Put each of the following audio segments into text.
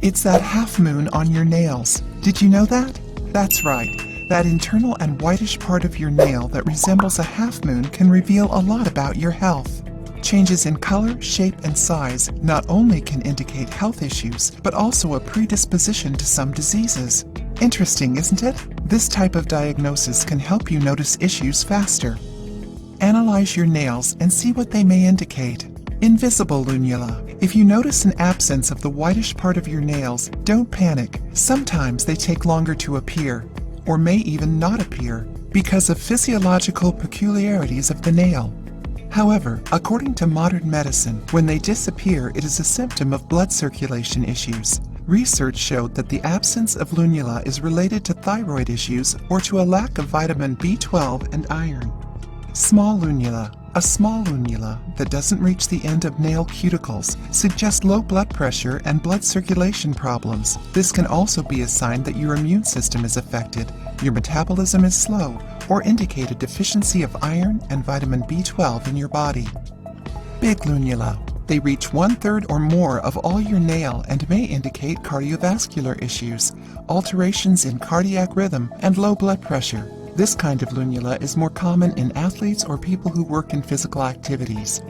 It's that half moon on your nails. Did you know that? That's right. That internal and whitish part of your nail that resembles a half moon can reveal a lot about your health. Changes in color, shape, and size not only can indicate health issues, but also a predisposition to some diseases. Interesting, isn't it? This type of diagnosis can help you notice issues faster. Analyze your nails and see what they may indicate. Invisible lunula. If you notice an absence of the whitish part of your nails, don't panic. Sometimes they take longer to appear, or may even not appear, because of physiological peculiarities of the nail. However, according to modern medicine, when they disappear, it is a symptom of blood circulation issues. Research showed that the absence of lunula is related to thyroid issues or to a lack of vitamin B12 and iron. Small lunula. A small lunula that doesn't reach the end of nail cuticles suggests low blood pressure and blood circulation problems. This can also be a sign that your immune system is affected, your metabolism is slow, or indicate a deficiency of iron and vitamin B12 in your body. Big lunula. They reach 1/3 or more of all your nail and may indicate cardiovascular issues, alterations in cardiac rhythm, and low blood pressure. This kind of lunula is more common in athletes or people who work in physical activities.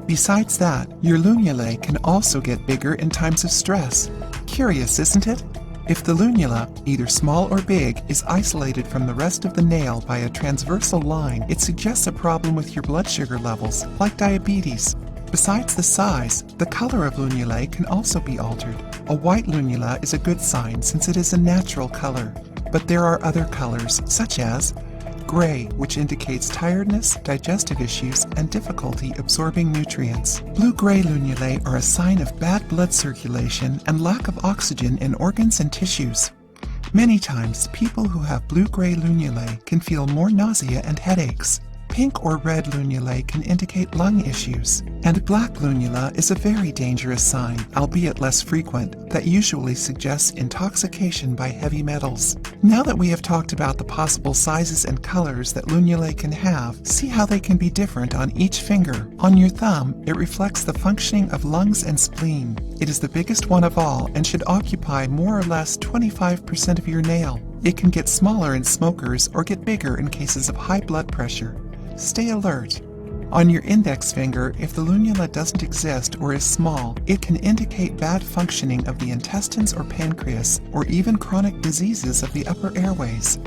Besides that, your lunulae can also get bigger in times of stress. Curious, isn't it? If the lunula, either small or big, is isolated from the rest of the nail by a transversal line, it suggests a problem with your blood sugar levels, like diabetes. Besides the size, the color of lunulae can also be altered. A white lunula is a good sign since it is a natural color. But there are other colors, such as gray, which indicates tiredness, digestive issues, and difficulty absorbing nutrients. Blue-gray lunulae are a sign of bad blood circulation and lack of oxygen in organs and tissues. Many times, people who have blue-gray lunulae can feel more nausea and headaches. Pink or red lunulae can indicate lung issues, and black lunula is a very dangerous sign, albeit less frequent, that usually suggests intoxication by heavy metals. Now that we have talked about the possible sizes and colors that lunulae can have, see how they can be different on each finger. On your thumb, it reflects the functioning of lungs and spleen. It is the biggest one of all and should occupy more or less 25% of your nail. It can get smaller in smokers or get bigger in cases of high blood pressure. Stay alert. On your index finger, if the lunula doesn't exist or is small, it can indicate bad functioning of the intestines or pancreas, or even chronic diseases of the upper airways.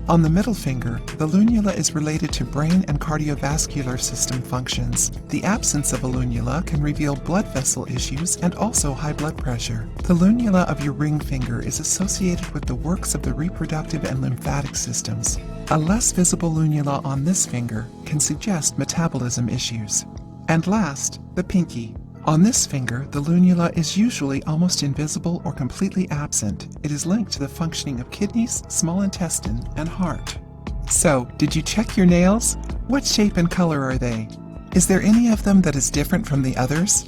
On the middle finger, the lunula is related to brain and cardiovascular system functions. The absence of a lunula can reveal blood vessel issues and also high blood pressure. The lunula of your ring finger is associated with the works of the reproductive and lymphatic systems. A less visible lunula on this finger can suggest metabolism issues. And last, the pinky. On this finger, the lunula is usually almost invisible or completely absent. It is linked to the functioning of kidneys, small intestine, and heart. So, did you check your nails? What shape and color are they? Is there any of them that is different from the others?